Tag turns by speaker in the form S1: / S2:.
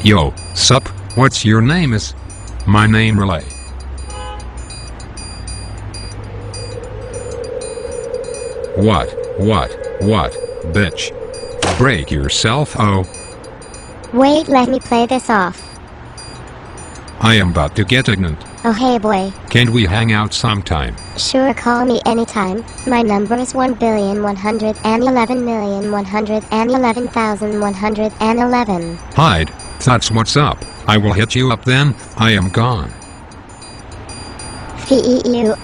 S1: Yo, sup, what's your name is? My name Relay. What, bitch? Break yourself, oh.
S2: Wait, let me play this off.
S1: I am about to get ignorant.
S2: Oh hey boy.
S1: Can't we hang out sometime?
S2: Sure, call me anytime. My number is 1,111,111,111.
S1: Hide, that's what's up. I will hit you up then, I am gone.
S2: FEU.